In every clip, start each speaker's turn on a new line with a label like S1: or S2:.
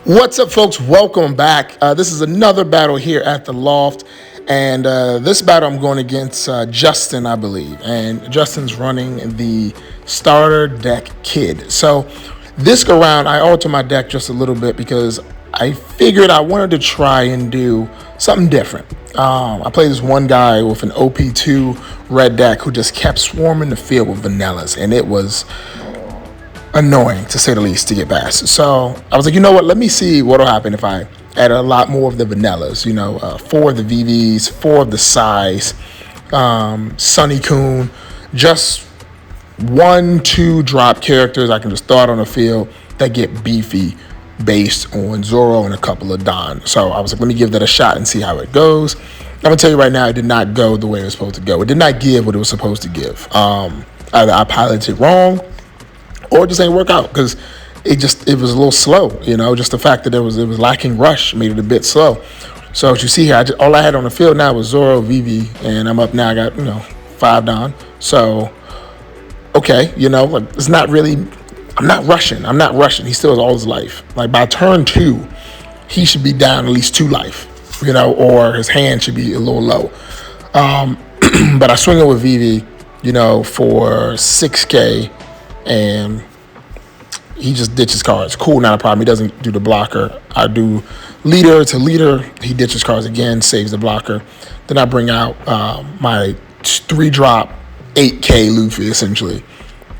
S1: What's up, folks? Welcome back. This is another battle here at the Loft, and this battle I'm going against Justin, I believe, and Justin's running the starter deck kid. So this go round, I altered my deck just a little bit because I figured I wanted to try and do something different. I played this one guy with an OP2 red deck who just kept swarming the field with vanillas, and it was annoying, to say the least, to get past. So I was like, you know what? Let me see what'll happen if I add a lot more of the vanillas. 4 of the VVs, 4 of the size, Sunny Coon, just 1-2 drop characters I can just throw out on the field that get beefy based on Zoro and a couple of Don. So I was like, let me give that a shot and see how it goes. I'm gonna tell you right now, it did not go the way it was supposed to go. It did not give what it was supposed to give. Either I piloted wrong, or it just ain't work out because it was a little slow. Just the fact that it was lacking rush made it a bit slow. So as you see here, all I had on the field now was Zoro, VV, and I'm up now. I got 5 Don. So okay, it's not really. I'm not rushing. He still has all his life. Like by turn 2, he should be down at least 2 life. Or his hand should be a little low. But I swing it with VV, for 6K. And he just ditches cards. Cool, not a problem. He doesn't do the blocker. I do leader to leader. He ditches cards again, saves the blocker. Then I bring out my 3-drop 8K Luffy, essentially.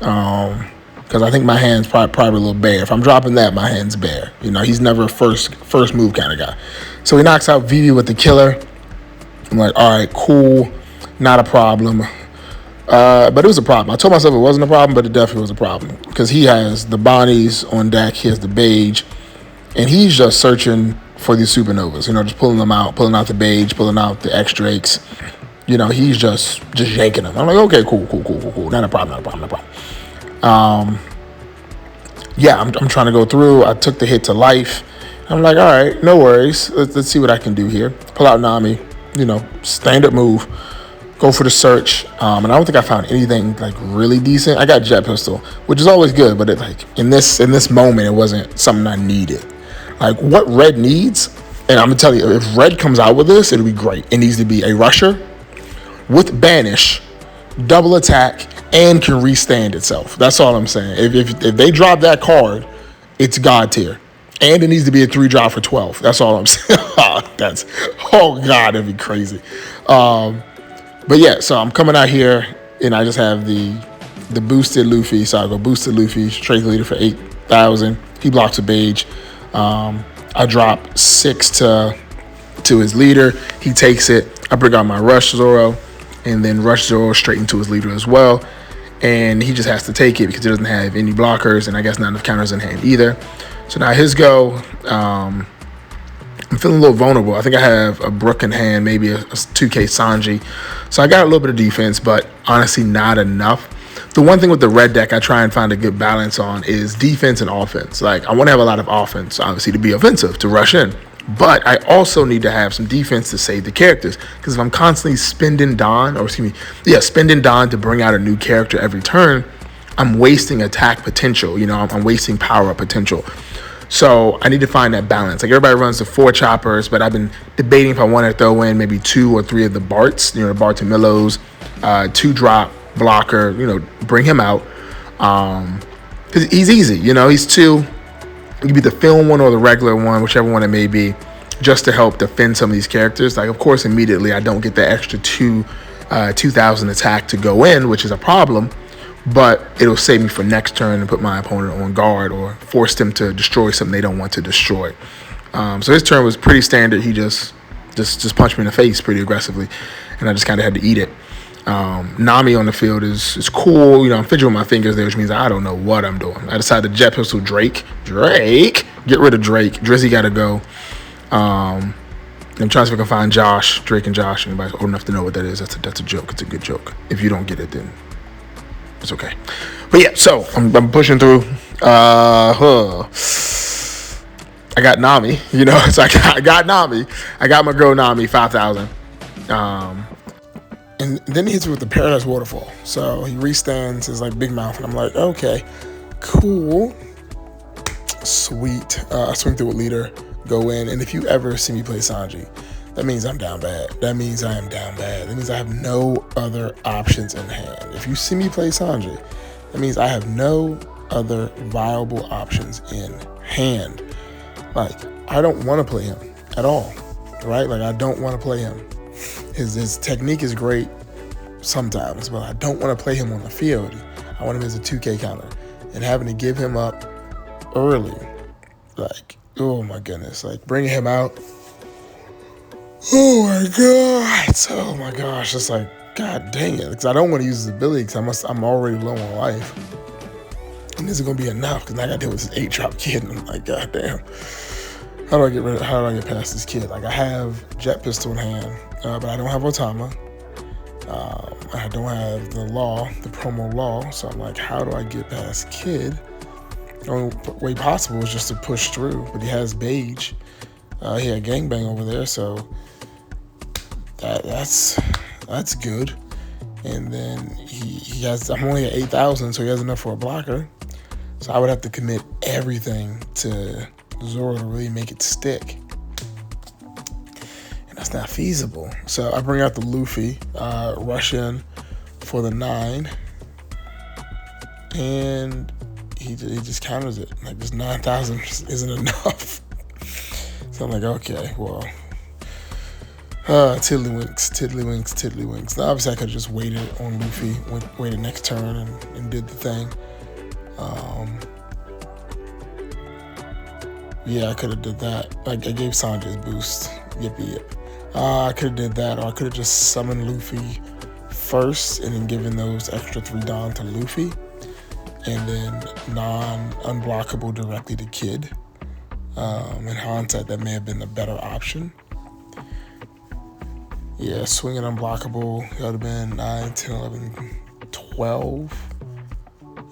S1: Because I think my hand's probably a little bare. If I'm dropping that, my hand's bare. He's never a first move kind of guy. So he knocks out Vivi with the killer. I'm like, all right, cool, not a problem. But it was a problem. I told myself it wasn't a problem, but it definitely was a problem. Because he has the Bonnies on deck, he has the Beige, and he's just searching for these supernovas, just pulling them out, pulling out the Beige, pulling out the X-Drakes. He's just yanking them. I'm like, okay, cool. Not a problem. Yeah, I'm trying to go through. I took the hit to life. I'm like, all right, no worries. Let's see what I can do here. Pull out Nami, standard move. Go for the search, and I don't think I found anything like really decent. I got Jet Pistol, which is always good, but in this moment, it wasn't something I needed. Like what Red needs, and I'm gonna tell you, if Red comes out with this, it'll be great. It needs to be a rusher with banish, double attack, and can restand itself. That's all I'm saying. If they drop that card, it's God tier. And it needs to be a 3-drop for 12. That's all I'm saying. Oh God, that'd be crazy. But yeah, so I'm coming out here, and I just have the boosted Luffy. So I go boosted Luffy, straight leader for 8,000. He blocks a Beige. I drop 6 to his leader. He takes it. I bring out my Rush Zoro, and then Rush Zoro straight into his leader as well. And he just has to take it because he doesn't have any blockers, and I guess not enough counters in hand either. So now his go. I'm feeling a little vulnerable. I think I have a Brook in hand, maybe a 2K Sanji. So I got a little bit of defense, but honestly not enough. The one thing with the red deck I try and find a good balance on is defense and offense. Like I want to have a lot of offense, obviously, to be offensive, to rush in. But I also need to have some defense to save the characters. Because if I'm constantly spending Don to bring out a new character every turn, I'm wasting attack potential. I'm wasting power-up potential. So I need to find that balance. Like everybody runs the 4 choppers, but I've been debating if I want to throw in maybe 2 or 3 of the Barts, the Bart and Millows, 2-drop blocker, bring him out. Because he's easy, he's 2. It could be the film one or the regular one, whichever one it may be, just to help defend some of these characters. Like, of course, immediately I don't get the extra 2,000 attack to go in, which is a problem. But it'll save me for next turn and put my opponent on guard or force them to destroy something they don't want to destroy. So his turn was pretty standard. He just punched me in the face pretty aggressively, and I just kind of had to eat it. Nami on the field is cool. I'm fidgeting with my fingers there, which means I don't know what I'm doing. I decided to Jet Pistol Drake. Get rid of Drake. Drizzy got to go. I'm trying to see if I can find Drake and Josh. Anybody's old enough to know what that is. That's a joke. It's a good joke. If you don't get it, then it's okay. But yeah, so I'm pushing through. I got Nami, so I got Nami. I got my girl Nami, 5,000. And then he hits me with the Paradise Waterfall. So he restands his Big Mouth, and I'm like, okay, cool. Sweet. I swing through a leader, go in, and if you ever see me play Sanji, that means I'm down bad. That means I am down bad. That means I have no other options in hand. If you see me play Sanji, that means I have no other viable options in hand. Like, I don't want to play him at all, right? Like, I don't want to play him. His technique is great sometimes, but I don't want to play him on the field. I want him as a 2K counter. And having to give him up early, like, oh my goodness, like bringing him out, oh my gosh, it's like, god dang it, because I don't want to use his ability because I'm already low on life, and this is gonna be enough because I gotta deal with this 8-drop kid, and I'm like, god damn, how do I get past this kid? Like, I have Jet Pistol in hand, but I don't have Otama. I don't have the promo law, so I'm like, how do I get past Kid? The only way possible is just to push through, but he has Beige. He had Gangbang over there, so that's good. And then he has, I'm only at 8,000, so he has enough for a blocker. So I would have to commit everything to Zoro to really make it stick. That's not feasible. So I bring out the Luffy, rush in for the 9, and he just counters it. Like, this 9,000 just isn't enough. So I'm like, okay, well, tiddlywinks. Now, obviously, I could have just waited on Luffy, waited next turn and did the thing. Yeah, I could have did that. Like, I gave Sanji his boost. Yep. I could have did that, or I could have just summoned Luffy first and then given those extra 3 Dawn to Luffy, and then unblockable directly to Kid. In hindsight, that may have been a better option. Yeah, swinging unblockable, that would have been 9, 10, 11, 12.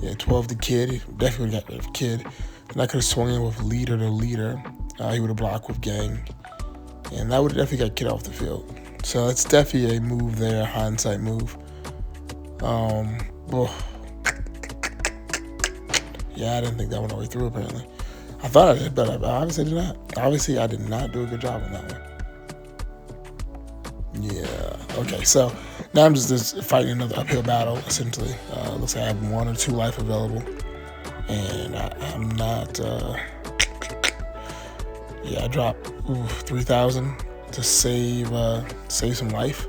S1: Yeah, 12 to Kid. Definitely got rid of Kid. And I could have swung in with leader to leader. He would have blocked with Gang. And that would have definitely got Kid off the field. So it's definitely a move there, hindsight move. Yeah, I didn't think that went all the way through, apparently. I thought I did, but I obviously did not. Obviously, I did not do a good job on that one. Yeah, okay, so now I'm just fighting another uphill battle, essentially. Looks like I have 1 or 2 life available. And I'm not... Yeah, I dropped 3,000 to save some life.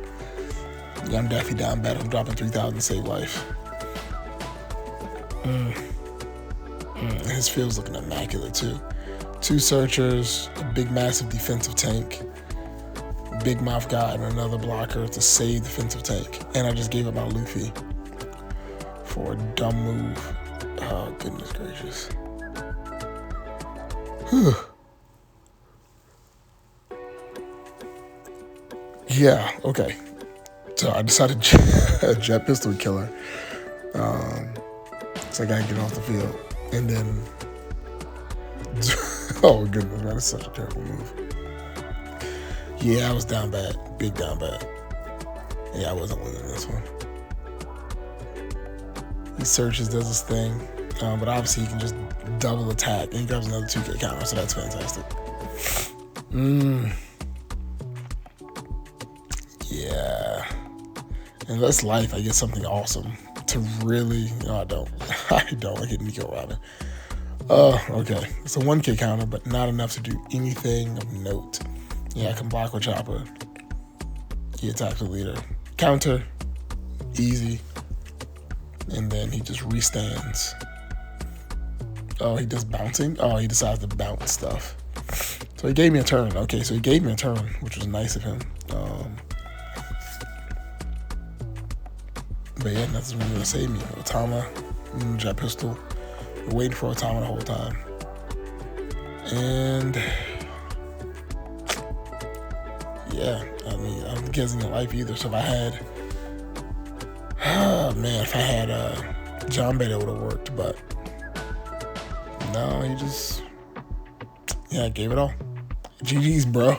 S1: Yeah, I'm definitely down bad. I'm dropping 3,000 to save life. His field's looking immaculate too. 2 searchers, a big massive defensive tank, big mouth guy, and another blocker to save defensive tank. And I just gave up my Luffy for a dumb move. Oh, goodness gracious. Whew. Yeah, okay. So I decided Jet Pistol Killer. So I gotta get off the field. And then, oh goodness, man, that's such a terrible move. Yeah, I was down bad, big down bad. Yeah, I wasn't winning this one. He searches, does his thing, but obviously he can just double attack, and he grabs another 2K counter, so that's fantastic. Yeah, and that's life. I get something awesome to really. No, I don't. I get Nico Robin. Okay. It's a 1K counter, but not enough to do anything of note. Yeah, I can block with Chopper. He attacks the leader. Counter, easy, and then he just restands. Oh, he does bouncing. Oh, he decides to bounce stuff. So he gave me a turn. Okay, so he gave me a turn, which was nice of him. But yeah, nothing's really gonna save me. Otama, Jet Pistol. We're waiting for Otama the whole time. And yeah, I mean, I'm guessing in life either. So if I had, if I had John Bay, that would have worked. But no, he just, gave it all. GG's, bro.